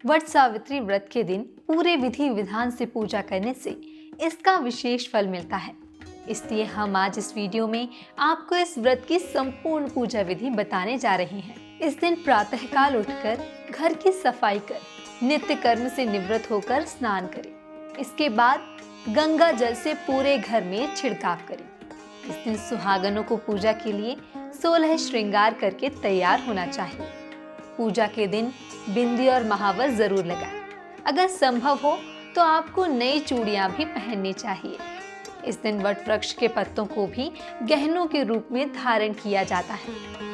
वट सावित्री व्रत के दिन पूरे विधि विधान से पूजा करने से इसका विशेष फल मिलता है। इसलिए हम आज इस वीडियो में आपको इस व्रत की संपूर्ण पूजा विधि बताने जा रहे हैं। इस दिन प्रातःकाल उठकर घर की सफाई कर नित्य कर्म से निवृत्त होकर स्नान करें। इसके बाद गंगा जल से पूरे घर में छिड़काव करें। इस दिन सुहागनों को पूजा के लिए 16 श्रृंगार करके तैयार होना चाहिए। पूजा के दिन बिंदी और महावर जरूर लगाएं। अगर संभव हो तो आपको नई चूड़ियां भी पहननी चाहिए। इस दिन वट वृक्ष के पत्तों को भी गहनों के रूप में धारण किया जाता है,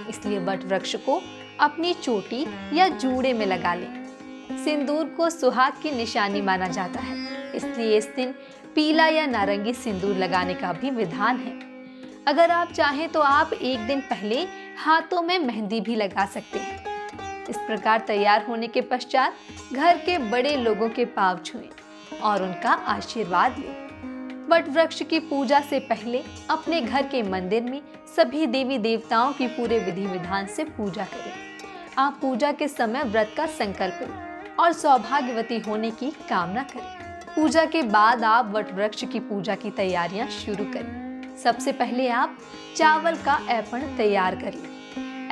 इसलिए वट वृक्ष को अपनी चोटी या जूड़े में लगा लें। सिंदूर को सुहाग की निशानी माना जाता है, इसलिए इस दिन पीला या नारंगी सिंदूर लगाने का भी विधान है। अगर आप चाहें तो आप एक दिन पहले हाथों में मेहंदी भी लगा सकते हैं। इस प्रकार तैयार होने के पश्चात घर के बड़े लोगों के पांव छुएं और उनका आशीर्वाद लें। वट वृक्ष की पूजा से पहले अपने घर के मंदिर में सभी देवी देवताओं की पूरे विधि विधान से पूजा करें। आप पूजा के समय व्रत का संकल्प लें और सौभाग्यवती होने की कामना करें। पूजा के बाद आप वट वृक्ष की पूजा की तैयारियां शुरू करें। सबसे पहले आप चावल का ऐपण तैयार कर लें।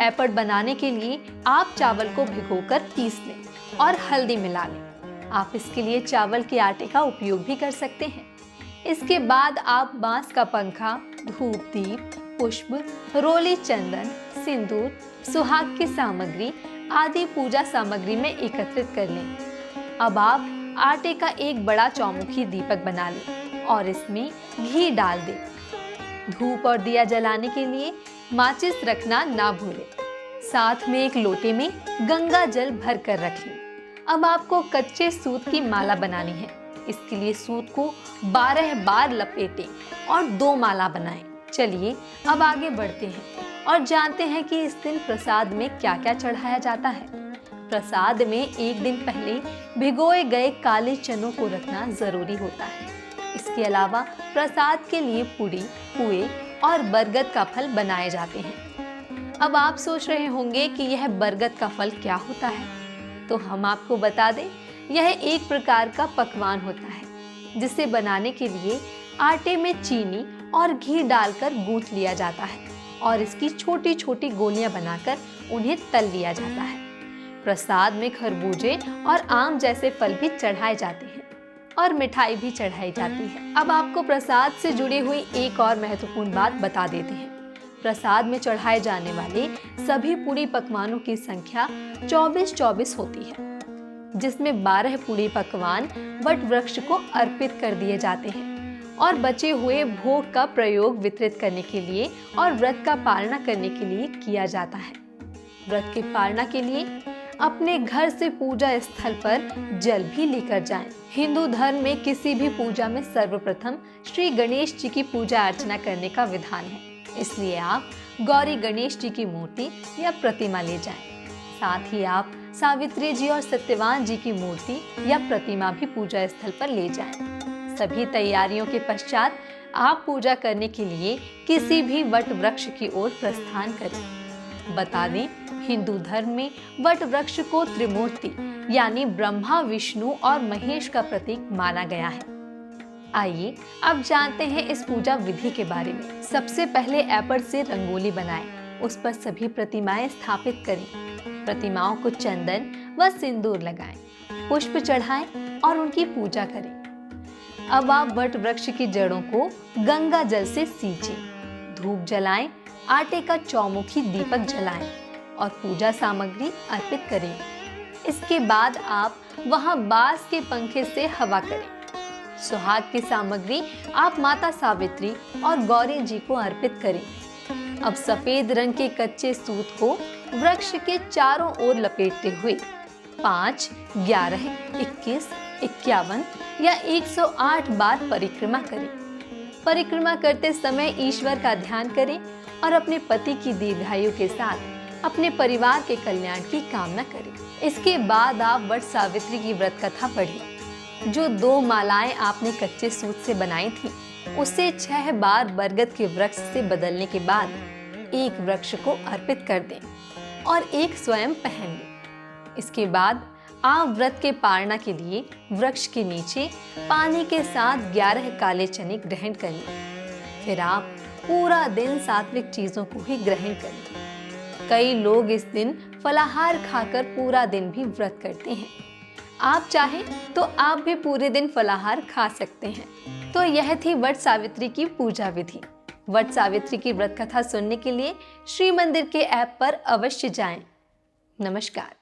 ऐपण बनाने के लिए आप चावल को भिगोकर पीस लें और हल्दी मिला लें। आप इसके लिए चावल के आटे का उपयोग भी कर सकते हैं। इसके बाद आप बांस का पंखा, धूप दीप, पुष्प, रोली चंदन, सिंदूर, सुहाग की सामग्री आदि पूजा सामग्री में एकत्रित कर लें। अब आप आटे का एक बड़ा चौमुखी दीपक बना लें और इसमें घी डाल दें। धूप और दिया जलाने के लिए माचिस रखना ना भूलें। साथ में एक लोटे में गंगा जल भर कर रख लें। अब आपको कच्चे सूत की माला बनानी है। इसके लिए सूत को 12 बार लपेटें और 2 माला बनाएं। चलिए अब आगे बढ़ते हैं और जानते हैं कि इस दिन प्रसाद में क्या क्या चढ़ाया जाता है। प्रसाद में एक दिन पहले भिगोए गए काले चनों को रखना जरूरी होता है। इसके अलावा प्रसाद के लिए पुड़ी, पुए और बरगद का फल बनाए जाते हैं। अब आप सोच रहे होंगे कि यह बरगद का फल क्या होता है, तो हम आपको बता दें, यह एक प्रकार का पकवान होता है जिसे बनाने के लिए आटे में चीनी और घी डालकर गूंथ लिया जाता है और इसकी छोटी छोटी गोलियां बनाकर उन्हें तल लिया जाता है। प्रसाद में खरबूजे और आम जैसे फल भी चढ़ाए जाते हैं और मिठाई भी चढ़ाई जाती है। अब आपको प्रसाद से जुड़ी हुई एक और महत्वपूर्ण बात बता देते हैं। प्रसाद में चढ़ाए जाने वाले सभी पूरी पकवानों की संख्या 24-24 होती है, जिसमें 12 पूरी पकवान वट वृक्ष को अर्पित कर दिए जाते हैं और बचे हुए भोग का प्रयोग वितरित करने के लिए और व्रत का पालना करने के लिए किया जाता है। व्रत की पालना के लिए अपने घर से पूजा स्थल पर जल भी लेकर जाएं। हिंदू धर्म में किसी भी पूजा में सर्वप्रथम श्री गणेश जी की पूजा अर्चना करने का विधान है, इसलिए आप गौरी गणेश जी की मूर्ति या प्रतिमा ले जाएं। साथ ही आप सावित्री जी और सत्यवान जी की मूर्ति या प्रतिमा भी पूजा स्थल पर ले जाएं। सभी तैयारियों के पश्चात आप पूजा करने के लिए किसी भी वट वृक्ष की ओर प्रस्थान करें। बता दें, हिंदू धर्म में वट वृक्ष को त्रिमूर्ति यानी ब्रह्मा, विष्णु और महेश का प्रतीक माना गया है। आइए अब जानते हैं इस पूजा विधि के बारे में। सबसे पहले ऐपण से रंगोली बनाएं। उस पर सभी प्रतिमाएं स्थापित करें। प्रतिमाओं को चंदन व सिंदूर लगाएं, पुष्प चढ़ाएं और उनकी पूजा करें। अब आप वट वृक्ष की जड़ों को गंगा जल से सींचें, धूप जलाएं, आटे का चौमुखी दीपक जलाएं और पूजा सामग्री अर्पित करें। इसके बाद आप वहां बांस के पंखे से हवा करें। सुहाग की सामग्री आप माता सावित्री और गौरी जी को अर्पित करें। अब सफेद रंग के कच्चे सूत को वृक्ष के चारों ओर लपेटते हुए 5, 11, 21, 51 या 108 बार परिक्रमा करें। परिक्रमा करते समय ईश्वर का ध्यान करें और अपने पति की दीर्घायु के साथ अपने परिवार के कल्याण की कामना करें। इसके बाद आप वट सावित्री की व्रत कथा पढ़ें। जो 2 मालाएं आपने कच्चे सूत से बनाई थी, उसे 6 बार बरगद के वृक्ष से बदलने के बाद एक वृक्ष को अर्पित कर दें और एक स्वयं पहन लें। इसके बाद आप व्रत के पालना के लिए वृक्ष के नीचे पानी के साथ 11 काले चने ग्रहण करें। फिर आप पूरा दिन सात्विक चीजों को ही ग्रहण करें। कई लोग इस दिन फलाहार खाकर पूरा दिन भी व्रत करते हैं। आप चाहें तो आप भी पूरे दिन फलाहार खा सकते हैं। तो यह थी वट सावित्री की पूजा विधि। वट सावित्री की व्रत कथा सुनने के लिए श्री मंदिर के ऐप पर अवश्य जाएं। नमस्कार।